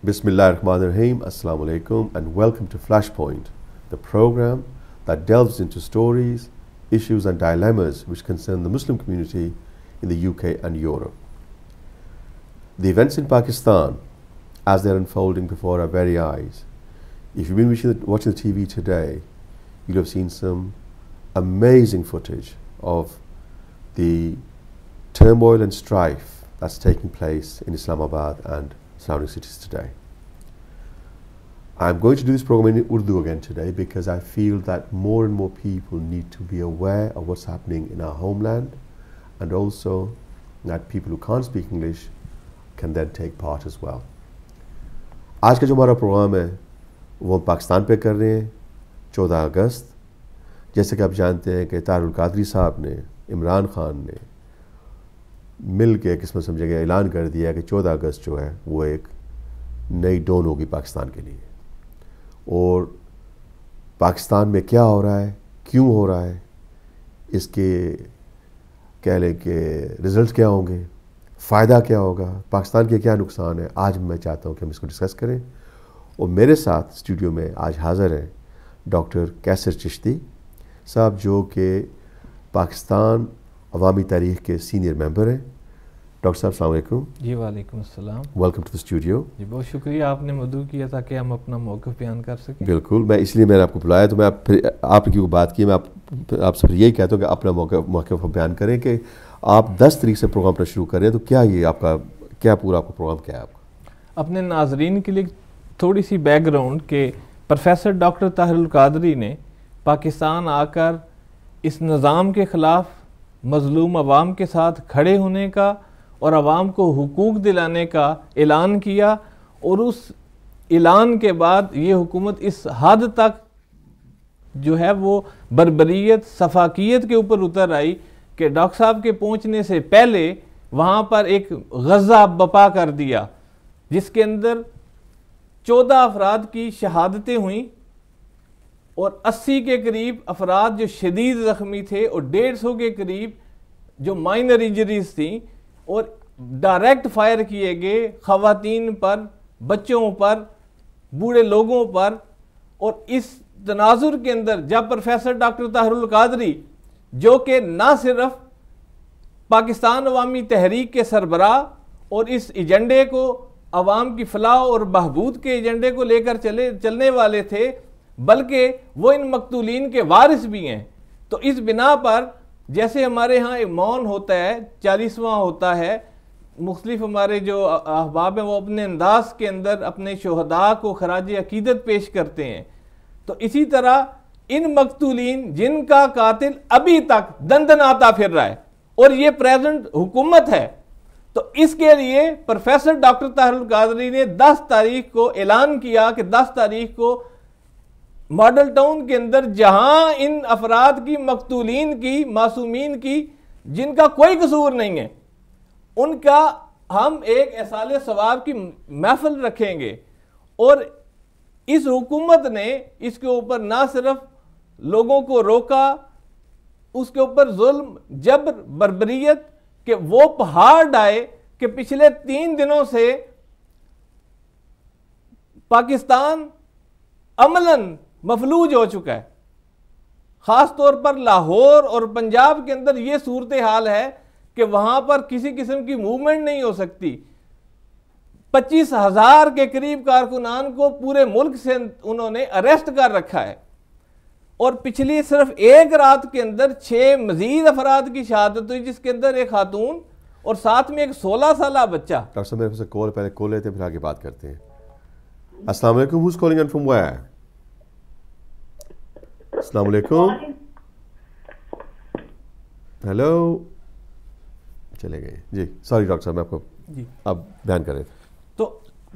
Bismillahirrahmanirrahim. Assalamu alaikum and welcome to Flashpoint, the program that delves into stories, issues and dilemmas which concern the Muslim community in the UK and Europe. The events in Pakistan, as they're unfolding before our very eyes, if you've been watching the TV today, you'll have seen some amazing footage of the turmoil and strife that's taking place in Islamabad and surrounding cities today. I'm going to do this program in Urdu again today because I feel that more and more people need to be aware of what's happening in our homeland, and also that people who can't speak English can then take part as well. آج کا جو ہمارا programme ہے وہ پاکستان پہ کر رہے ہیں 14 اگست. جیسے کہ آپ جانتے ہیں کہ طاہر القادری صاحب نے عمران خان نے مل کے قسم سمجھے کہ اعلان کر دیا کہ 14 اگست جو ہے وہ ایک نئی ڈون ہوگی پاکستان کے لیے. اور پاکستان میں کیا ہو رہا ہے، کیوں ہو رہا ہے، اس کے کہہ لیں کہ رزلٹ کیا ہوں گے، فائدہ کیا ہوگا، پاکستان کے کیا نقصان ہے، آج میں چاہتا ہوں کہ ہم اس کو ڈسکس کریں. اور میرے ساتھ اسٹوڈیو میں آج حاضر ہیں ڈاکٹر کیسر چشتی صاحب، جو کہ پاکستان عوامی تاریخ کے سینئر ممبر ہیں. ڈاکٹر صاحب السلام علیکم. جی وعلیکم السلام. Welcome to the studio. جی بہت شکریہ، آپ نے مدعو کیا تھا کہ ہم اپنا موقف بیان کر سکیں. بالکل، میں اس لیے میں نے آپ کو بلایا. تو میں آپ نے کیوں بات کی، میں آپ سے یہی کہتا ہوں کہ اپنا موقف بیان کریں کہ آپ 10 تاریخ سے پروگرام پر شروع کر رہے ہیں. تو کیا یہ آپ کا کیا پورا آپ کا پروگرام کیا ہے آپ کا؟ اپنے ناظرین کے لیے تھوڑی سی بیک گراؤنڈ کہ پروفیسر ڈاکٹر طاہر القادری نے پاکستان آ کر اس نظام کے خلاف مظلوم عوام کے ساتھ کھڑے ہونے کا اور عوام کو حقوق دلانے کا اعلان کیا، اور اس اعلان کے بعد یہ حکومت اس حد تک جو ہے وہ بربریت، سفاکیت کے اوپر اتر آئی کہ ڈاکٹر صاحب کے پہنچنے سے پہلے وہاں پر ایک غزہ بپا کر دیا، جس کے اندر 14 افراد کی شہادتیں ہوئیں اور 80 کے قریب افراد جو شدید زخمی تھے اور 150 کے قریب جو مائنر انجریز تھیں، اور ڈائریکٹ فائر کیے گئے خواتین پر، بچوں پر، بوڑھے لوگوں پر. اور اس تناظر کے اندر جب پروفیسر ڈاکٹر طاہر القادری، جو کہ نہ صرف پاکستان عوامی تحریک کے سربراہ اور اس ایجنڈے کو عوام کی فلاح اور بہبود کے ایجنڈے کو لے کر چلنے والے تھے، بلکہ وہ ان مقتولین کے وارث بھی ہیں. تو اس بنا پر جیسے ہمارے ہاں مون ہوتا ہے، 40واں ہوتا ہے، مختلف ہمارے جو احباب ہیں وہ اپنے انداز کے اندر اپنے شہداء کو خراج عقیدت پیش کرتے ہیں، تو اسی طرح ان مقتولین جن کا قاتل ابھی تک دندناتا پھر رہا ہے اور یہ پریزنٹ حکومت ہے، تو اس کے لیے پروفیسر ڈاکٹر طاہر القادری نے 10 تاریخ کو اعلان کیا کہ 10 تاریخ کو ماڈل ٹاؤن کے اندر جہاں ان افراد کی، مقتولین کی، معصومین کی، جن کا کوئی قصور نہیں ہے، ان کا ہم ایک احسال ثواب کی محفل رکھیں گے. اور اس حکومت نے اس کے اوپر نہ صرف لوگوں کو روکا، اس کے اوپر ظلم، جبر، بربریت کہ وہ پہاڑ ڈائے کہ پچھلے 3 دنوں سے پاکستان عملاً مفلوج ہو چکا ہے. خاص طور پر لاہور اور پنجاب کے اندر یہ صورتحال ہے کہ وہاں پر کسی قسم کی موومنٹ نہیں ہو سکتی. 25,000 کے قریب کارکنان کو پورے ملک سے انہوں نے اریسٹ کر رکھا ہے، اور پچھلی صرف ایک رات کے اندر 6 مزید افراد کی شہادت ہوئی، جس کے اندر ایک خاتون اور ساتھ میں ایک 16 سالہ بچہ. ڈاکٹر صاحب میرے سے پہلے کال لیتے ہیں، پھر آگے بات کرتے ہیں. السلام علیکم. who's calling in from where? السلام علیکم. ہیلو. چلے گئے جی. سوری ڈاکٹر صاحب، میں آپ کو جی اب بیان کر رہے تھے. تو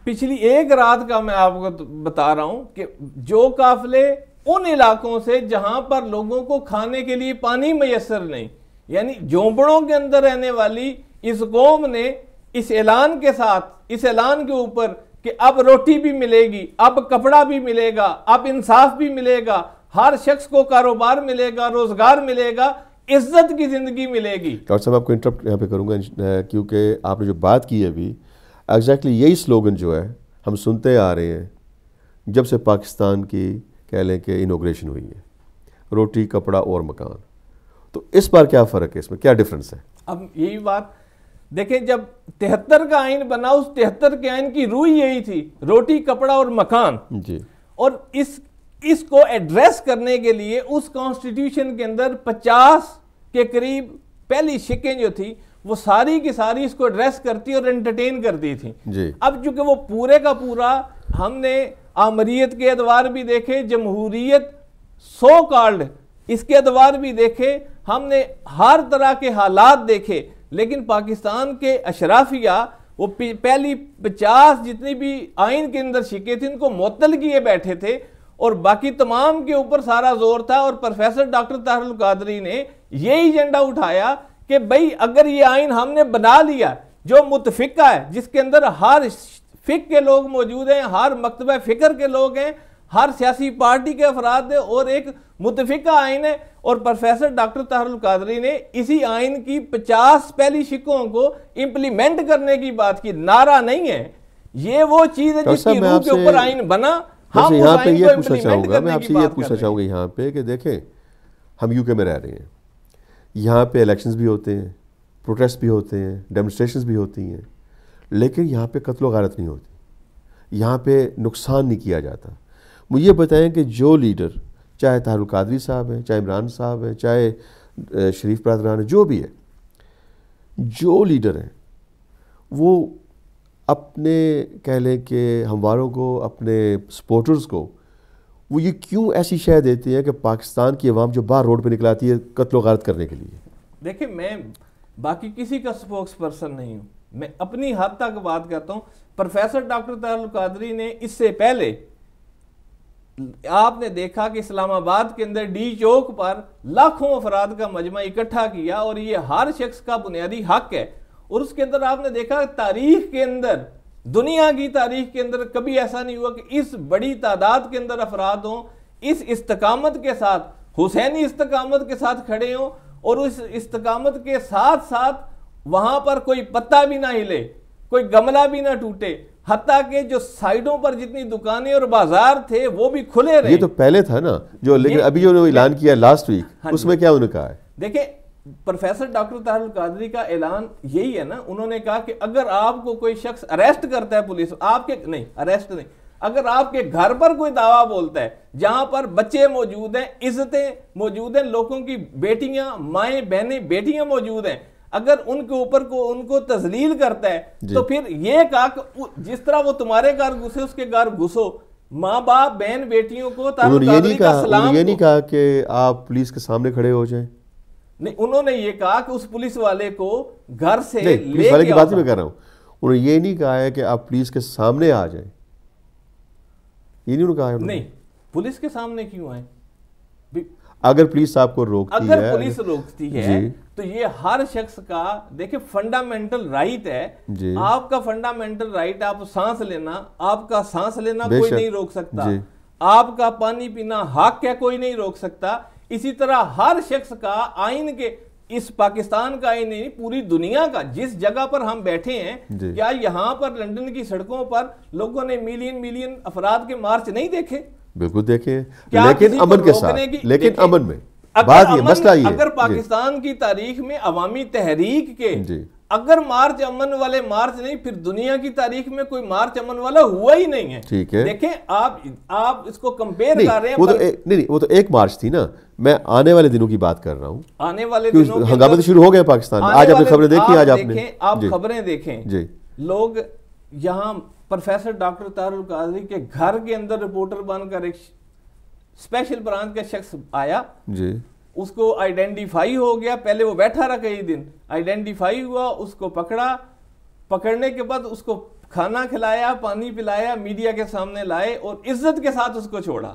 پچھلی ایک رات کا میں آپ کو بتا رہا ہوں کہ جو قافلے ان علاقوں سے جہاں پر لوگوں کو کھانے کے لیے پانی میسر نہیں، یعنی جھونپڑوں کے اندر رہنے والی اس قوم نے اس اعلان کے ساتھ، اس اعلان کے اوپر کہ اب روٹی بھی ملے گی، اب کپڑا بھی ملے گا، اب انصاف بھی ملے گا، ہر شخص کو کاروبار ملے گا، روزگار ملے گا، عزت کی زندگی ملے گی. ڈاکٹر صاحب آپ کو انٹرپٹ یہاں پہ کروں گا کیونکہ آپ نے جو بات کی ہے ابھی ایگزیکٹلی یہی سلوگن جو ہے ہم سنتے آ رہے ہیں جب سے پاکستان کی کہہ لیں کہ انوگریشن ہوئی ہے، روٹی کپڑا اور مکان. تو اس بار کیا فرق ہے، اس میں کیا ڈفرنس ہے؟ اب یہی بات دیکھیں، جب 73 کا آئین بنا، اس 73 کے آئین کی روح یہی تھی، روٹی کپڑا اور مکان. جی. اور اس کو ایڈریس کرنے کے لیے اس کانسٹیٹیوشن کے اندر 50 کے قریب پہلی شکیں جو تھی وہ ساری کی ساری اس کو ایڈریس کرتی اور انٹرٹین کرتی تھی. جی. اب چونکہ وہ پورے کا پورا ہم نے آمریت کے ادوار بھی دیکھے، جمہوریت سو کالڈ اس کے ادوار بھی دیکھے، ہم نے ہر طرح کے حالات دیکھے، لیکن پاکستان کے اشرافیہ وہ پہلی 50 جتنی بھی آئین کے اندر شکے تھے ان کو معطل کیے بیٹھے تھے، اور باقی تمام کے اوپر سارا زور تھا. اور پروفیسر ڈاکٹر طاہر القادری نے یہی ایجنڈا اٹھایا کہ بھئی اگر یہ آئین ہم نے بنا لیا جو متفقہ ہے، جس کے اندر ہر فقہ کے لوگ موجود ہیں، ہر مکتبہ فکر کے لوگ ہیں، ہر سیاسی پارٹی کے افراد ہیں، اور ایک متفقہ آئین ہے. اور پروفیسر ڈاکٹر طاہر القادری نے اسی آئین کی 50 پہلی شکوں کو امپلیمنٹ کرنے کی بات کی. نعرہ نہیں ہے، یہ وہ چیز ہے جس کی روح کے اوپر آئین بنا. ہم یہاں پہ یہ پوچھنا چاہوں گا، میں آپ سے یہ پوچھنا چاہوں گا یہاں پہ کہ دیکھیں ہم یو کے میں رہ رہے ہیں، یہاں پہ الیکشنز بھی ہوتے ہیں، پروٹیسٹ بھی ہوتے ہیں، ڈیمونسٹریشنز بھی ہوتی ہیں، لیکن یہاں پہ قتل و غارت نہیں ہوتی، یہاں پہ نقصان نہیں کیا جاتا. مجھے یہ بتائیں کہ جو لیڈر، چاہے طاہر القادری صاحب ہیں، چاہے عمران صاحب ہیں، چاہے شریف برادران ہیں، جو بھی ہے، جو لیڈر ہیں وہ اپنے کہہ لیں کہ ہمواروں کو، اپنے سپورٹرز کو وہ یہ کیوں ایسی شے دیتے ہیں کہ پاکستان کی عوام جو باہر روڈ پہ نکلاتی ہے قتل و غارت کرنے کے لیے؟ دیکھیں، میں باقی کسی کا سپوکس پرسن نہیں ہوں، میں اپنی حد تک بات کرتا ہوں. پروفیسر ڈاکٹر طاہر القادری نے اس سے پہلے آپ نے دیکھا کہ اسلام آباد کے اندر ڈی چوک پر لاکھوں افراد کا مجمع اکٹھا کیا، اور یہ ہر شخص کا بنیادی حق ہے. اور اس کے اندر آپ نے دیکھا تاریخ کے اندر، دنیا کی تاریخ کے اندر کبھی ایسا نہیں ہوا کہ اس بڑی تعداد کے اندر افراد ہوں، اس استقامت کے ساتھ، حسینی استقامت کے ساتھ کھڑے ہوں، اور اس استقامت کے ساتھ ساتھ وہاں پر کوئی پتا بھی نہ ہلے، کوئی گملہ بھی نہ ٹوٹے، حتیٰ کہ جو سائڈوں پر جتنی دکانیں اور بازار تھے وہ بھی کھلے رہے. یہ تو پہلے تھا نا جو، لیکن ابھی جو اعلان کیا لاسٹ ویک، اس میں کیا انہوں نے کہا ہے؟ دیکھیں، پروفیسر ڈاکٹر طاہر القادری کا اعلان یہی ہے نا، انہوں نے کہا کہ اگر آپ کو کوئی شخص اریسٹ کرتا ہے پولیس، آپ کے نہیں اریسٹ نہیں، اگر آپ کے گھر پر کوئی دعویٰ بولتا ہے جہاں پر بچے موجود ہیں، عزتیں موجود ہیں، لوگوں کی بیٹیاں، مائیں بہنیں بیٹیاں موجود ہیں، اگر ان کے اوپر ان کو تذلیل کرتا ہے تو پھر یہ کہا کہ جس طرح وہ تمہارے گھر گھسے اس کے گھر گھسو. ماں باپ بہن بیٹیوں کو طاہر القادری کا سلام. یہ نہیں کہا کہ آپ پولیس کے سامنے کھڑے ہو جائیں، نہیں، انہوں نے یہ کہا کہ اس پولیس والے کو گھر سے پولیس والے کی بات میں کہہ رہا ہوں، انہوں نے یہ نہیں کہا ہے کہ آپ پولیس کے سامنے آ جائیں، یہ نہیں کہا ہے. نہیں، پولیس کے سامنے کیوں آئیں؟ اگر پولیس آپ کو روکتی ہے، اگر پولیس روکتی ہے تو یہ ہر شخص کا دیکھیں فنڈامنٹل رائٹ ہے. آپ کا فنڈامنٹل رائٹ، آپ سانس لینا، آپ کا سانس لینا کوئی نہیں روک سکتا، آپ کا پانی پینا حق ہے، کوئی نہیں روک سکتا. اسی طرح ہر شخص کا آئین کے، اس پاکستان کا آئین نہیں، پوری دنیا کا، جس جگہ پر ہم بیٹھے ہیں، کیا یہاں پر لندن کی سڑکوں پر لوگوں نے ملین افراد کے مارچ نہیں دیکھے؟ بالکل دیکھیں، لیکن امن کے ساتھ، لیکن امن میں بات یہ مسئلہ یہ، اگر پاکستان کی تاریخ میں عوامی تحریک کے اگر مارچ امن والے مارچ نہیں، پھر دنیا کی تاریخ میں کوئی مارچ امن والا ہوا ہی نہیں ہے. ٹھیک ہے، دیکھیں آپ اس کو کمپیئر کر رہے ہیں. نہیں، وہ تو ایک مارچ تھی نا، میں آنے والے دنوں کی بات کر رہا ہوں. آنے والے دنوں ہنگامے تو شروع ہو گئے پاکستان میں. آج آپ نے خبریں دیکھی، آج آپ نے، آپ خبریں دیکھیں، لوگ یہاں پروفیسر ڈاکٹر طاہر القادری کے گھر کے اندر رپورٹر بن کر ایک اسپیشل برانچ کا شخص آیا، اس کو آئیڈینٹیفائی ہو گیا، پہلے وہ بیٹھا رہا کئی دن، آئیڈینٹیفائی ہوا، اس کو پکڑا، پکڑنے کے بعد اس کو کھانا کھلایا، پانی پلایا، میڈیا کے سامنے لائے اور عزت کے ساتھ اس کو چھوڑا.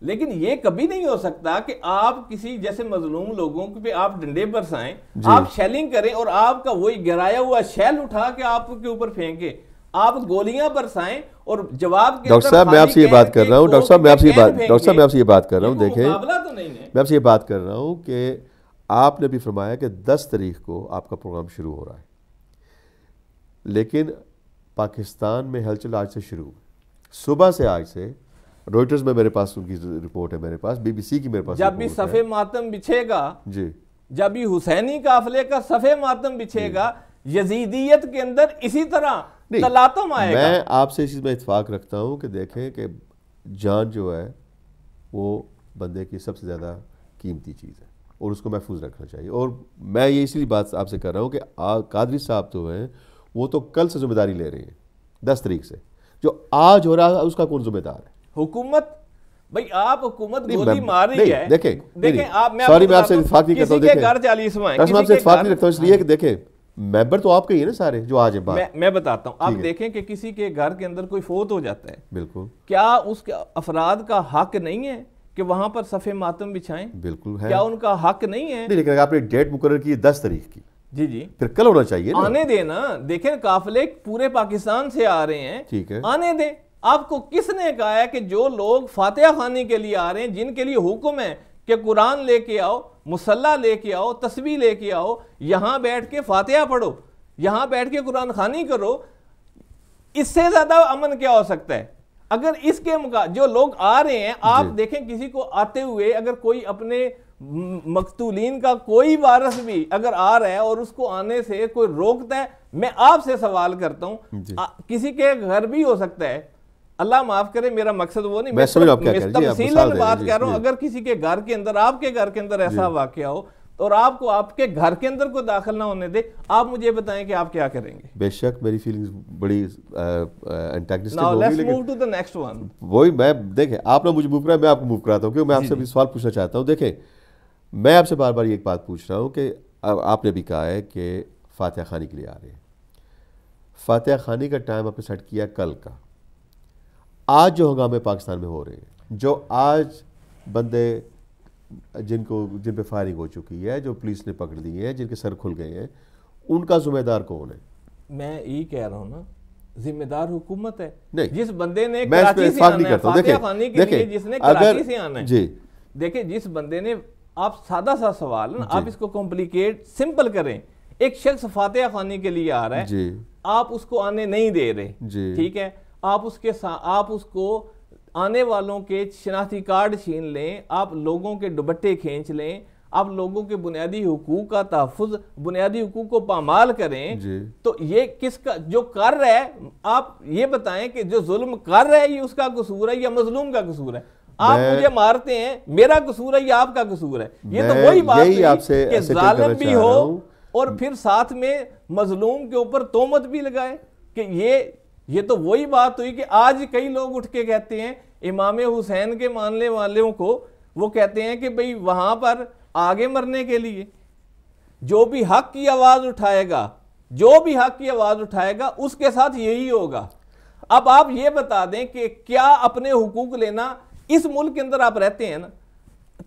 لیکن یہ کبھی نہیں ہو سکتا کہ آپ کسی جیسے مظلوم لوگوں پہ آپ ڈنڈے برسائیں، آپ شیلنگ کریں اور آپ کا وہی گرایا ہوا شیل اٹھا کے آپ کے اوپر پھینکے، آپ گولیاں برسائیں اور جواب کے ڈاکٹر صاحب میں آپ سے یہ بات کر رہا ہوں، ڈاکٹر صاحب میں آپ سے یہ بات کر رہا ہوں، دیکھیں میں آپ سے یہ بات کر رہا ہوں کہ آپ نے بھی فرمایا کہ 10 تاریخ کو آپ کا پروگرام شروع ہو رہا ہے، لیکن پاکستان میں ہلچل آج سے شروع ہے. صبح سے آج سے روئٹرز میں میرے پاس ان کی رپورٹ ہے, میرے پاس BBC کی میرے پاس جب بھی صفِ ماتم بچھے گا, جی جب بھی حسینی قافلے کا صفِ ماتم بچھے گا, یزیدیت کے اندر اسی طرح تلاطم آئے گا. میں آپ سے اس چیز میں اتفاق رکھتا ہوں کہ دیکھیں کہ جان جو ہے وہ بندے کی سب سے زیادہ قیمتی چیز ہے اور اس کو محفوظ رکھنا چاہیے. اور میں یہ اس لیے بات آپ سے کر رہا ہوں کہ قادری صاحب تو ہیں, وہ تو کل سے ذمہ داری لے رہے ہیں 10 تاریخ سے. جو آج ہو رہا ہے اس کا کون ذمہ دار ہے؟ حکومت. بھائی آپ حکومت گولی مار رہی ہے. دیکھیں سوری میں آپ سے اتفاق نہیں کرتا ہوں, کسی کے گھر 40واں ہے, میں آپ سے اتفاق نہیں رکھتا ہوں اس لیے کہ دیکھیں ممبر تو آپ کے ہی ہیں نا سارے جو آج ہیں باہر. میں بتاتا ہوں, آپ دیکھیں کہ کسی کے گھر کے اندر کوئی فوت ہو جاتا ہے, بالکل, کیا اس افراد کا حق نہیں ہے کہ وہاں پر صفِ ماتم بچھائیں؟ بالکل ہے. کیا ان کا حق نہیں ہے؟ نہیں, لیکن آپ نے ڈیٹ مقرر کی 10 تاریخ کی, جی پھر کل ہونا چاہیے نا. آنے دیں نا. دیکھیں قافلے پورے پاکستان سے آ رہے ہیں, ٹھیک ہے, آنے دیں. آپ کو کس نے کہا ہے کہ جو لوگ فاتحہ خوانی کے لیے آ رہے ہیں, جن کے لیے حکم ہے کہ قرآن لے کے آؤ, مصلی لے کے آؤ, تسبیح لے کے آؤ, یہاں بیٹھ کے فاتحہ پڑھو, یہاں بیٹھ کے قرآن خوانی کرو, اس سے زیادہ امن کیا ہو سکتا ہے؟ اگر اس کے جو لوگ آ رہے ہیں, آپ دیکھیں کسی کو آتے ہوئے اگر کوئی اپنے مقتولین کا کوئی وارث بھی اگر آ رہا ہے اور اس کو آنے سے کوئی روکتا ہے, میں آپ سے سوال کرتا ہوں, کسی کے گھر بھی ہو سکتا ہے, اللہ معاف کرے میرا مقصد وہ نہیں, میں تفصیلاً بات کر رہا ہوں. اگر کسی کے گھر کے اندر, آپ کے گھر کے اندر ایسا واقعہ ہو اور آپ کو آپ کے گھر کے اندر کو داخل نہ ہونے دے, آپ مجھے بتائیں کہ آپ کیا کریں گے؟ بے شک میری فیلنگز بڑی انٹیگنسٹک Now ہوگی, let's لیکن move to the next one. وہی میں دیکھیں آپ نے مجھے موو کرا, میں آپ کو موو کراتا ہوں, کیونکہ میں آپ سے بھی سوال پوچھنا چاہتا ہوں. دیکھیں میں آپ سے بار بار ایک بات پوچھ رہا ہوں کہ آپ نے بھی کہا ہے کہ فاتحہ خوانی کے لیے آ رہے ہیں. فاتحہ خوانی کا ٹائم آپ نے سیٹ کیا کل کا. آج جو ہنگامے پاکستان میں ہو رہے ہیں, جو آج بندے جن پہ فائرنگ ہو چکی ہے, جو پولیس نے پکڑ دی ہے, جن کے سر کھل گئے ہیں, ان کا ذمہ دار کون ہے؟ میں یہی کہہ رہا ہوں نا, ذمہ دار حکومت ہے. نہیں, جس بندے نے کراچی سے آنا ہے فاتحہ خوانی کے لیے, جس نے کراچی سے آنا ہے, جی دیکھیں جس بندے نے, آپ سادہ سا سوال نا, آپ اس کو کمپلیکیٹ سمپل کریں. ایک شخص فاتحہ خوانی کے لیے آ رہا ہے, آپ اس کو آنے نہیں دے رہے, ٹھیک ہے, آپ اس کو آنے والوں کے شناختی کارڈ چھین لیں, آپ لوگوں کے دوپٹے کھینچ لیں, آپ لوگوں کے بنیادی حقوق کا تحفظ, بنیادی حقوق کو پامال کریں, تو یہ کس کا جو کر رہا ہے؟ آپ یہ بتائیں کہ جو ظلم کر رہا ہے یہ اس کا قصور ہے یا مظلوم کا قصور ہے؟ آپ مجھے مارتے ہیں, میرا قصور ہے یا آپ کا قصور ہے؟ یہ تو وہی بات ہے کہ ظالم بھی ہو اور پھر ساتھ میں مظلوم کے اوپر تہمت بھی لگائے. کہ یہ تو وہی بات ہوئی کہ آج کئی لوگ اٹھ کے کہتے ہیں امام حسین کے ماننے والوں کو, وہ کہتے ہیں کہ بھئی وہاں پر آگے مرنے کے لیے جو بھی حق کی آواز اٹھائے گا, اس کے ساتھ یہی ہوگا. اب آپ یہ بتا دیں کہ کیا اپنے حقوق لینا, اس ملک کے اندر آپ رہتے ہیں نا,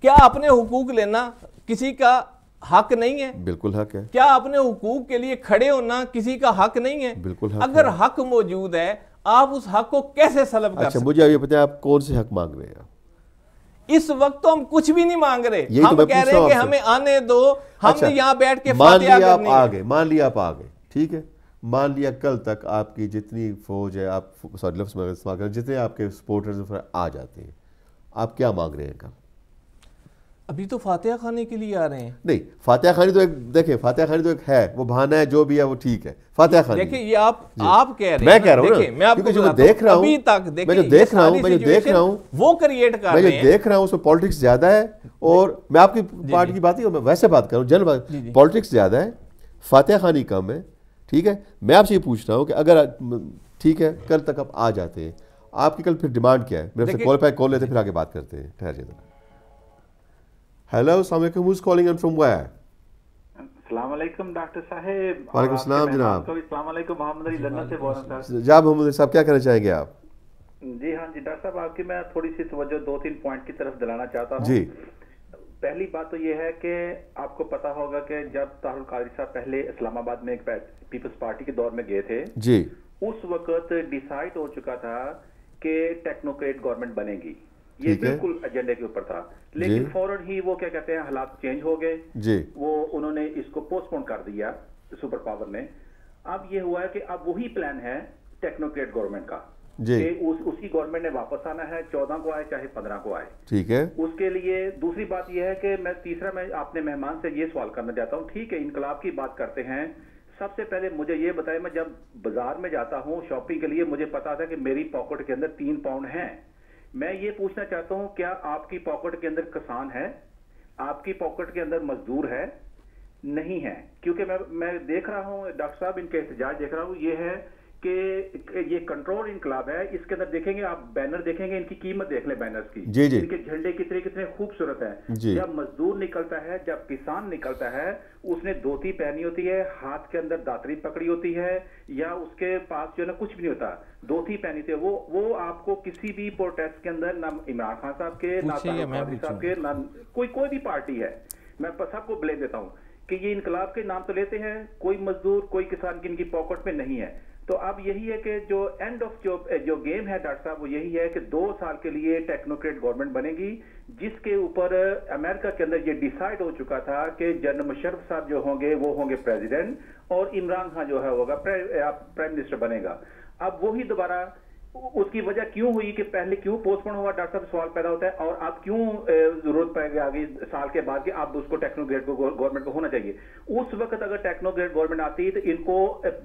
کیا اپنے حقوق لینا کسی کا حق نہیں ہے؟ بالکل حق ہے. کیا اپنے حقوق کے لیے کھڑے ہونا کسی کا حق نہیں ہے؟ بالکل حق. اگر حق موجود ہے, آپ اس حق کو کیسے سلب کر سکتے ہیں؟ مجھے یہ بتائیں آپ کون سے حق مانگ رہے ہیں؟ اس وقت تو ہم کچھ بھی نہیں مانگ رہے, ہم کہہ رہے ہیں کہ ہمیں آنے دو, ہم نے یہاں بیٹھ کے فاتحہ کرنی ہے. مان لیا آپ آگے, ٹھیک ہے, مان لیا کل تک آپ کی جتنی فوج ہے, آپ سوری لفظ میں استعمال کریں, جتنے آپ کے سپورٹرز آ جاتے ہیں, آپ کیا مانگ رہے ہیں کل؟ ابھی تو فاتحہ خوانی کے لیے آ رہے ہیں. نہیں, فاتحہ خوانی تو ایک دیکھیں, فاتحہ خوانی تو ایک ہے, وہ بہانہ ہے, جو بھی ہے وہ ٹھیک ہے. فاتحہ خوانی دیکھیں یہ آپ کہہ رہے ہیں, میں کہہ رہا ہوں نا, کیونکہ جو میں دیکھ رہا ہوں, ابھی تک میں جو دیکھ رہا ہوں وہ کریٹ کر رہے ہیں, میں جو دیکھ رہا ہوں اس میں پالیٹکس زیادہ ہے. اور میں آپ کی پارٹی کی بات ہی, میں ویسے بات کر رہا ہوں, جنرل بات, پالیٹکس زیادہ ہے, فاتحہ خوانی کم ہے, ٹھیک ہے. میں آپ سے یہ پوچھ رہا ہوں کہ اگر ٹھیک ہے کل تک آپ آ جاتے ہیں, آپ کی کل پھر ڈیمانڈ کیا ہے؟ میرے سے کال پہ کال لیتے پھر آگے بات کرتے ہیں. ٹھہر جائے. ہیلو, السلام علیکم, who's calling in from where? السلام علیکم ڈاکٹر صاحب. وعلیکم السلام جناب. السلام علیکم, محمد علی لندن سے بول رہا ہوں. جناب محمد علی صاحب کیا کہنا چاہیں گے آپ؟ جی ہاں جی ڈاکٹر صاحب, آپ کی میں تھوڑی سی توجہ 2-3 پوائنٹ کی طرف دلانا چاہتا ہوں. جی. پہلی بات تو یہ ہے کہ آپ کو پتا ہوگا کہ جب طاہر القادری صاحب پہلے اسلام آباد میں ایک پیپلز پارٹی کے دور میں گئے تھے, جی, اس وقت ڈیسائیڈ ہو چکا تھا کہ ٹیکنوکریٹ گورنمنٹ بنے گی, یہ بالکل ایجنڈے کے اوپر تھا. لیکن فوراً ہی وہ کیا کہتے ہیں حالات چینج ہو گئے, جی, وہ انہوں نے اس کو پوسٹ پون کر دیا سپر پاور نے. اب یہ ہوا ہے کہ اب وہی پلان ہے ٹیکنوکریٹ گورنمنٹ کا, کہ اسی گورنمنٹ نے واپس آنا ہے، 14 کو آئے چاہے 15 کو آئے. ٹھیک ہے. اس کے لیے دوسری بات یہ ہے کہ میں اپنے مہمان سے یہ سوال کرنا چاہتا ہوں. ٹھیک ہے انقلاب کی بات کرتے ہیں، سب سے پہلے مجھے یہ بتائیں، میں جب بازار میں جاتا ہوں شاپنگ کے لیے مجھے پتا تھا کہ میری پاکٹ کے اندر 3 پاؤنڈ ہیں. میں یہ پوچھنا چاہتا ہوں کیا آپ کی پاکٹ کے اندر کسان ہے؟ آپ کی پاکٹ کے اندر مزدور ہے؟ نہیں ہے. کیونکہ میں دیکھ رہا ہوں ڈاکٹر صاحب ان کے احتجاج دیکھ رہا ہوں، یہ ہے کہ یہ کنٹرول انقلاب ہے. اس کے اندر دیکھیں گے آپ بینر دیکھیں گے، ان کی قیمت دیکھ لیں بینرز کی، ان کے جھنڈے کتنے خوبصورت ہیں. جب مزدور نکلتا ہے، جب کسان نکلتا ہے، اس نے دھوتی پہنی ہوتی ہے، ہاتھ کے اندر داتری پکڑی ہوتی ہے، یا اس کے پاس جو ہے نا کچھ بھی نہیں ہوتا، دھوتی پہنی تھی. وہ آپ کو کسی بھی پروٹیسٹ کے اندر نہ عمران خان صاحب کے، نہ صاحب کے، نہ کوئی بھی پارٹی ہے، میں سب کو بلیم دیتا ہوں کہ یہ انقلاب کے نام تو لیتے ہیں، کوئی مزدور کوئی کسان کی ان کی پاکٹ میں نہیں ہے. تو اب یہی ہے کہ جو اینڈ آف جو گیم ہے ڈاکٹر صاحب وہ یہی ہے کہ 2 سال کے لیے ٹیکنوکریٹ گورنمنٹ بنے گی، جس کے اوپر امریکہ کے اندر یہ ڈیسائیڈ ہو چکا تھا کہ جنرل مشرف صاحب جو ہوں گے وہ ہوں گے پریزیڈنٹ، اور عمران خان جو ہے ہوگا پرائم منسٹر بنے گا. اب وہی دوبارہ اس کی وجہ کیوں ہوئی کہ پہلے کیوں پوسٹ پون ہوا، ڈاکٹر صاحب سوال پیدا ہوتا ہے، اور اب کیوں ضرورت پڑ گئی آگے سال کے بعد کہ اب اس کو ٹیکنوکریٹ گورنمنٹ کو ہونا چاہیے. اس وقت اگر ٹیکنوکریٹ گورنمنٹ آتی تو ان کو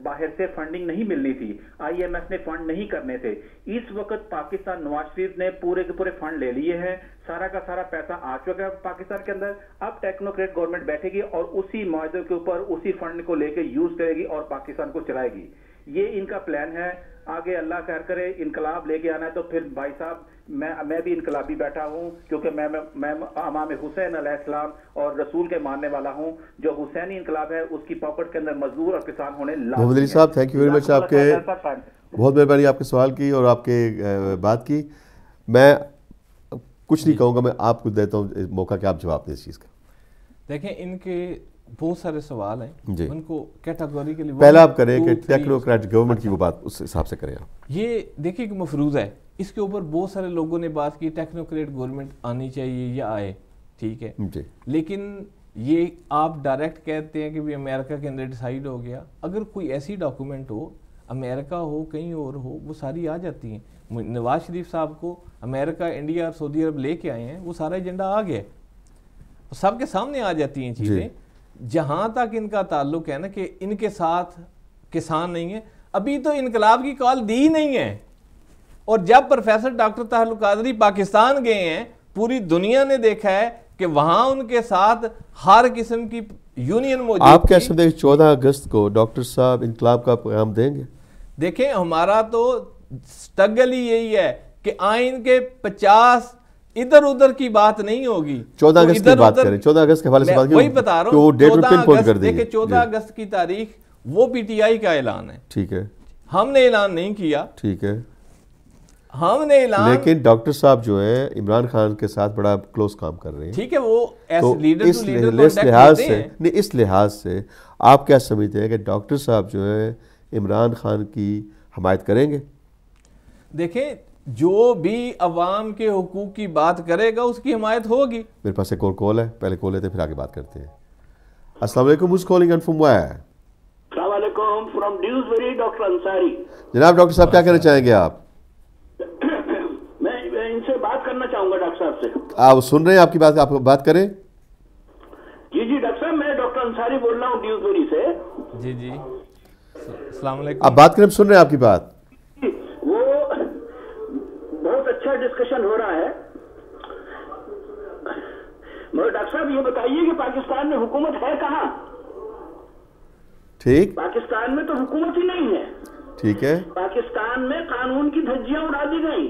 باہر سے فنڈنگ نہیں ملنی تھی، آئی ایم ایف نے فنڈ نہیں کرنے تھے. اس وقت پاکستان نواز شریف نے پورے کے پورے فنڈ لے لیے ہیں، سارا کا سارا پیسہ آ چکا ہے پاکستان کے اندر. اب ٹیکنوکریٹ گورنمنٹ بیٹھے گی اور اسی معاہدے کے اوپر اسی فنڈ کو لے کے یوز کرے گی اور پاکستان کو چلائے گی. یہ ان کا پلان ہے. آگے اللہ خیر کرے، انقلاب لے کے آنا ہے تو پھر بھائی صاحب میں بھی انقلابی بیٹھا ہوں، کیونکہ میں امام حسین علیہ السلام اور رسول کے ماننے والا ہوں. جو حسینی انقلاب ہے اس کی پاکٹ کے اندر مزدور اور کسان ہونے لازمی. محمد علی صاحب تھینک یو ویری مچ، آپ کے بہت مہربانی آپ کے سوال کی اور آپ کے بات کی. میں کچھ نہیں کہوں گا، میں آپ کو دیتا ہوں موقع کہ آپ جواب دیں اس چیز کا. دیکھیں ان کے بہت سارے سوال ہیں، ان کو کیٹاگوریکلی پہلا آپ کریں کہ ٹیکنوکریٹ گورنمنٹ کی وہ بات اس حساب سے کریں. آپ یہ دیکھیں کہ مفروض ہے، اس کے اوپر بہت سارے لوگوں نے بات کی ٹیکنوکریٹ گورنمنٹ آنی چاہیے یا آئے، ٹھیک ہے، لیکن یہ آپ ڈائریکٹ کہتے ہیں کہ بھی امریکہ کے اندر ڈیسائیڈ ہو گیا. اگر کوئی ایسی ڈاکومنٹ ہو، امریکہ ہو کہیں اور ہو، وہ ساری آ جاتی ہیں. نواز شریف صاحب کو امریکہ، انڈیا اور سعودی عرب لے کے آئے ہیں، وہ سارا ایجنڈا آ گیا، سب کے سامنے آ جاتی ہیں چیزیں. جہاں تک ان کا تعلق ہے نا کہ ان کے ساتھ کسان نہیں ہیں، ابھی تو انقلاب کی کال دی نہیں ہے. اور جب پروفیسر ڈاکٹر طاہر القادری پاکستان گئے ہیں، پوری دنیا نے دیکھا ہے کہ وہاں ان کے ساتھ ہر قسم کی یونین موجود. آپ کیا سمجھتے ہیں 14 اگست کو ڈاکٹر صاحب انقلاب کا پیغام دیں گے؟ دیکھیں ہمارا تو سٹرگل ہی یہی ہے کہ آئین کے 50 ادھر ادھر کی بات نہیں ہوگی. 14 اگست کی بات کریں، 14 اگست کے حوالے سے بات کریں، وہی بتا رہا ہوں. وہ ڈیٹ پن پوائنٹ کر دیں گے. دیکھیں 14 اگست کی تاریخ وہ پی ٹی آئی کا اعلان ہے، ٹھیک ہے، ہم نے اعلان نہیں کیا، ٹھیک ہے، ہم نے اعلان. لیکن ڈاکٹر صاحب جو ہے عمران خان کے ساتھ بڑا کلوز کام کر رہے ہیں، ٹھیک ہے، وہ تو اس لحاظ سے آپ کیا سمجھتے ہیں کہ ڈاکٹر صاحب جو ہے عمران خان کی حمایت کریں گے؟ دیکھیں جو بھی عوام کے حقوق کی بات کرے گا اس کی حمایت ہوگی. میرے پاس ایک اور کال ہے، پہلے کال لیتے ہیں پھر آگے بات کرتے ہیں. السلام علیکم، who's calling and from where؟ السلام علیکم، from Dewsbury، ڈاکٹر انصاری. جناب ڈاکٹر صاحب کیا کہنا چاہیں گے آپ؟ میں ان سے بات کرنا چاہوں گا ڈاکٹر صاحب سے. آپ سن رہے ہیں آپ کی بات، آپ بات کریں. جی ڈاکٹر صاحب، میں ڈاکٹر انصاری بول رہا ہوں ڈیوزبری سے. جی السلام علیکم. آپ بات کریں، سن رہے ہیں آپ کی بات. اچھا ڈسکشن ہو رہا ہے. مگر ڈاکٹر صاحب یہ بتائیے کہ پاکستان میں حکومت ہے کہاں؟ ٹھیک، پاکستان میں تو حکومت ہی نہیں ہے. ٹھیک ہے، پاکستان میں قانون کی دھجیاں اڑا دی گئی.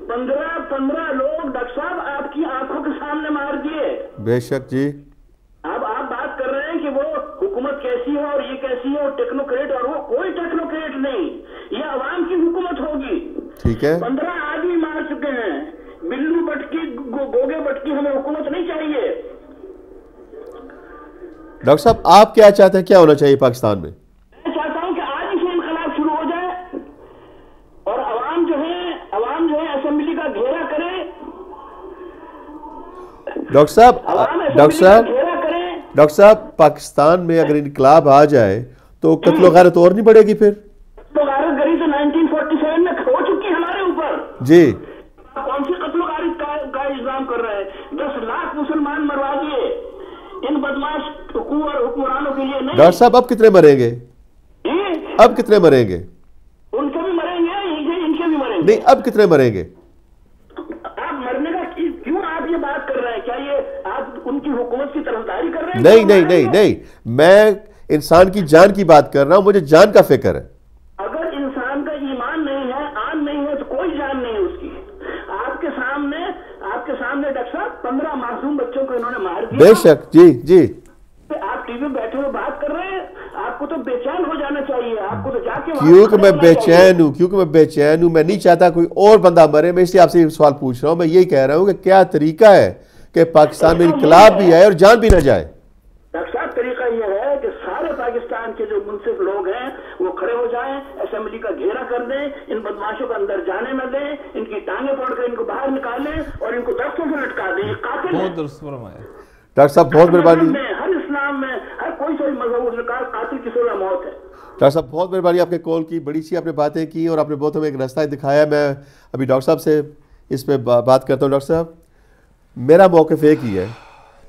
15 لوگ ڈاکٹر صاحب آپ کی آنکھوں کے سامنے مار دیے. بے شک جی. اب آپ بات کر رہے ہیں کہ وہ حکومت کیسی ہے اور یہ کیسی ہے اور ٹیکنوکریٹ، اور وہ کوئی ٹیکنوکریٹ نہیں، یہ عوام کی حکومت ہوگی. ٹھیک ہے، 15 آدمی مار چکے ہیں. بلو بٹکی گوگے بٹکی ہمیں حکومت نہیں چاہیے. ڈاکٹر صاحب آپ کیا چاہتے ہیں کیا ہونا چاہیے پاکستان میں؟ میں چاہتا ہوں کہ آج ہی سے انقلاب شروع ہو جائے اور عوام جو ہے اسمبلی کا گھیرا کرے. ڈاکٹر صاحب پاکستان میں اگر انقلاب آ جائے تو قتل و غارت اور نہیں بڑھے گی؟ پھر تو غارت گری تو 1947 میں ہو جی کون سی قتل و غارت کا الزام کر رہے ہیں؟ 10 لاکھ مسلمان مروا دیے ان بدماش حکمرانوں کے لیے نہیں. ڈاکٹر صاحب اب کتنے مریں گے؟ اب کتنے مریں گے؟ ان کے بھی مریں گے, ان کے بھی مریں گے. نہیں, اب کتنے مریں گے؟ آپ مرنے کا کیوں آپ یہ بات کر رہے ہیں؟ کیا یہ آپ ان کی حکومت کی طرفداری کر رہے ہیں؟ نہیں نہیں نہیں نہیں, میں انسان کی جان کی بات کر رہا ہوں, مجھے جان کا فکر ہے. اگر انسان کا ایمان نہیں ہے, آن نہیں ہے, تو کوئی جان نہیں ہے اس کی. آپ کے سامنے ڈاکٹر صاحب 15 معصوم بچوں کو انہوں نے مار دیا. بے شک, جی جی. آپ ٹی وی بیٹھے ہوئے بات کر رہے ہیں, آپ کو تو بے چین ہو جانا چاہیے. آپ کو تو جا کے کیونکہ میں بے چین ہوں, میں نہیں چاہتا کوئی اور بندہ مرے. میں اس لیے آپ سے سوال پوچھ رہا ہوں. میں یہی کہہ رہا ہوں کہ کیا طریقہ ہے کہ پاکستان میں انقلاب بھی آئے اور جان بھی نہ جائے؟ ڈاکٹر صاحب طریقہ یہ ہے کہ سارے پاکستان کے جو منصف لوگ ہیں وہ کھڑے ہو جائیں, اسمبلی کا گھیرا کر دیں, ان بدماشوں کو اندر جانے نہ دیں, ان کی ٹانگیں پکڑ کر ان کو باہر نکالیں اور ان کو درختوں سے لٹکا دیں. قاتل ہیں. بہت درست فرمایا ڈاکٹر صاحب, بہت مہربانی. ہر اسلام میں ہر کوئی سا مذہب اس نے کہا قاتل کی سزا موت ہے. ڈاکٹر صاحب بہت مہربانی آپ کے کال کی, بڑی سی آپ نے باتیں کی اور آپ نے بہت ہمیں ایک راستہ دکھایا. میں ابھی ڈاکٹر صاحب سے اس پہ بات کرتا ہوں. ڈاکٹر صاحب, میرا موقف ایک ہی ہے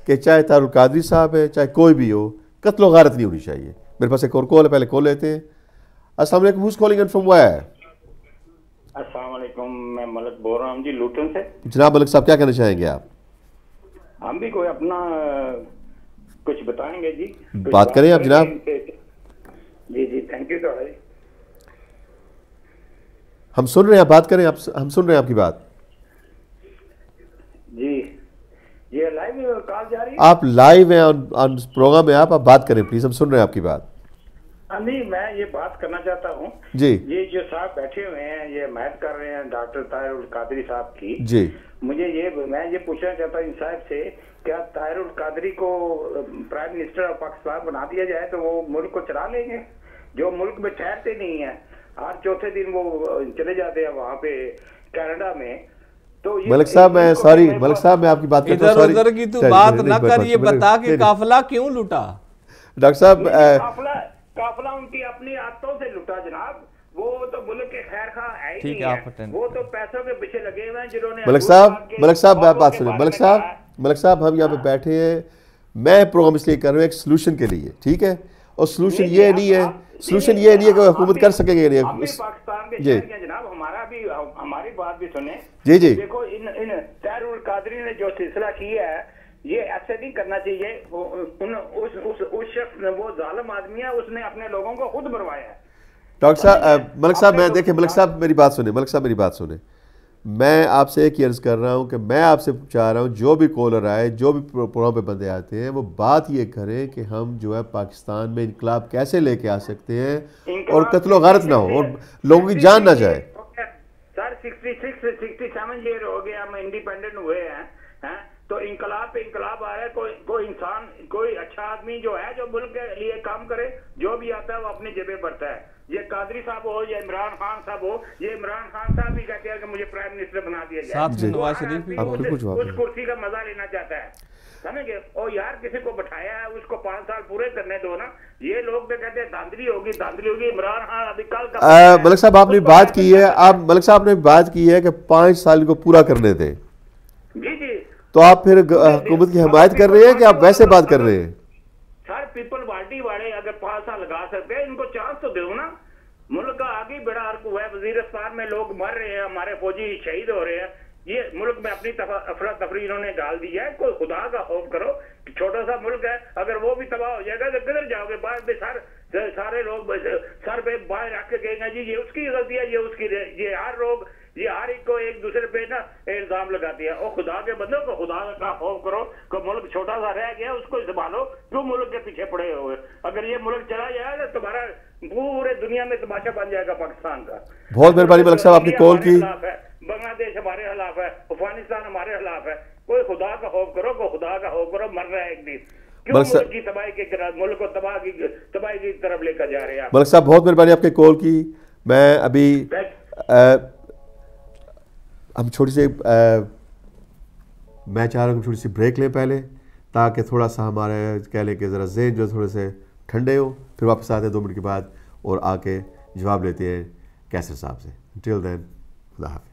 کہ چاہے طاہر القادری صاحب ہے, چاہے کوئی بھی ہو, قتل و غارت نہیں ہونی چاہیے. میرے پاس ایک اور کال ہے, پہلے کال لیتے ہیں. السلام علیکم, who's calling in from where? السلام علیکم, میں ملک بول رہا ہوں جی, لوٹن سے. جناب ملک صاحب, کیا کہنا چاہیں گے آپ؟ ہم بھی کوئی اپنا کچھ بتائیں گے جی. بات کریں آپ جناب. جی جی, تھینک یو سر. ہم سن رہے ہیں, آپ بات کریں. ہم سن رہے ہیں آپ کی بات. جی, یہ لائیو کال جاری ہے؟ آپ لائیو ہیں آن پروگرام میں, آپ بات کریں پلیز, ہم سن رہے ہیں آپ کی بات. نہیں, میں یہ بات کرنا چاہتا ہوں جی. یہ جو صاحب بیٹھے ہوئے ہیں, یہ حمایت کر رہے ہیں ڈاکٹر طاہر القادری صاحب کی. جی. میں یہ پوچھنا چاہتا ہوں ان صاحب سے, کیا طاہر القادری کو پرائم منسٹر آف پاکستان بنا دیا جائے تو وہ ملک کو چلا لیں گے؟ جو ملک میں ٹھہرتے نہیں ہیں, ہر چوتھے دن وہ چلے جاتے ہیں وہاں پہ کینیڈا میں. ملک صاحب, میں سوری ملک صاحب, میں آپ کی بات کرتا ہوں. ادھر ادھر کی تو بات نہ کر, یہ بتا کہ قافلہ کیوں لوٹا. ڈاکٹر صاحب, قافلہ ان کی اپنی ہاتھوں سے لوٹا جناب. وہ تو ملک کے خیر خواہ ہے ہی نہیں ہے, وہ تو پیسوں کے پیچھے لگے ہوئے ہیں جنہوں نے. ملک صاحب بات سنیں. ملک صاحب, ہم یہاں پہ بیٹھے ہیں, میں پروگرام اس لیے کر رہا ہوں ایک سلوشن کے لیے, ٹھیک ہے؟ اور سلوشن یہ نہیں ہے کہ حکومت کر سکے گے. پاکستان کے جناب, ہماری بات بھی سنیں. جی جی. دیکھو, ان طاہر القادری نے جو سلسلہ کیا ہے, یہ ایسے نہیں کرنا چاہیے. اس شخص نے, وہ ظالم آدمی ہے, اس نے اپنے لوگوں کو خود مروایا ہے. ڈاکٹر صاحب, ملک صاحب, میں دیکھیں, ملک صاحب میری بات سنیں. ملک صاحب میری بات سنیں. میں آپ سے ایک عرض کر رہا ہوں کہ میں آپ سے چاہ رہا ہوں, جو بھی کالر آئے, جو بھی پروگرام پہ بندے آتے ہیں, وہ بات یہ کریں کہ ہم جو ہے پاکستان میں انقلاب کیسے لے کے آ سکتے ہیں اور قتل و غارت نہ ہو اور لوگوں کی جان نہ جائے. سر 67 ایئر ہو گیا ہم انڈیپینڈنٹ ہوئے ہیں, تو انقلاب پہ انقلاب آ رہا ہے. کوئی انسان, کوئی اچھا آدمی جو ہے, جو ملک کے لیے کام کرے, جو بھی آتا ہے وہ اپنی جیبیں بھرتا ہے. یہ قادری صاحب ہو یا عمران خان صاحب ہو, یہ عمران خان صاحب بھی کہتے ہیں کہ مجھے پرائم منسٹر بنا دیا جائے. نواز شریف بھی اس کرسی کا مزہ لینا چاہتا ہے, سمجھ گئے؟ اور یار کسی کو بٹھایا ہے, اس کو 5 سال پورے کرنے دو نا. یہ لوگ تو کہتے ہیں دھاندلی ہوگی. عمران خان ابھی کل کا ملک صاحب آپ نے بات کی ہے, ملک صاحب نے بات کی ہے کہ 5 سال کو پورا کرنے دیں. جی جی. تو آپ پھر حکومت کی حمایت کر رہے ہیں کہ آپ ویسے بات کر رہے ہیں؟ سر پیپل پارٹی والے اگر 5 سال لگا سکتے ہیں, ان کو چانس تو دو نا. ملک کا آگے بڑا حرک ہوا ہے, وزیرستان میں لوگ مر رہے ہیں, ہمارے فوجی شہید ہو رہے ہیں. یہ ملک میں اپنی افراتفری انہوں نے ڈال دی ہے. کوئی خدا کا خوف کرو, چھوٹا سا ملک ہے, اگر وہ بھی تباہ ہو جائے گا تو کدھر جاؤ گے؟ بعد میں سارے لوگ سر پہ باہر رکھ کے کہیں گے جی یہ اس کی غلطی ہے, یہ اس کی, یہ ہر ایک کو ایک دوسرے پہ نا الزام لگاتی ہے. اور خدا کے بندوں کو خدا کا خوف کرو کہ ملک چھوٹا سا رہ گیا, اس کو سنبھالو. کیوں ملک کے پیچھے پڑے ہوئے؟ اگر یہ ملک چلا جائے تو تمہارا پورے دنیا میں تماشا بن جائے گا پاکستان کا. بہت مہربانی ملک صاحب, آپ کی کال کی. بنگلہ دیش ہمارے خلاف ہے, افغانستان ہمارے خلاف ہے. کوئی خدا کا خوف کرو, مرنا ہے ایک دن. کیوں ملک کی تباہی کے ملک کو تباہی کی طرف لے کر جا رہے ہیں؟ ملک صاحب بہت مہربانی آپ کی کال کی. میں ابھی ہم چھوٹی سی میں چاہ رہا ہوں چھوٹی سی بریک لیں پہلے, تاکہ تھوڑا سا ہمارے کہہ لیں کہ ذرا ذہن جو تھوڑے سے ٹھنڈے ہو. پھر واپس آتے ہیں 2 منٹ کے بعد اور آ کے جواب لیتے ہیں کیسر صاحب سے. ٹل دین, خدا حافظ.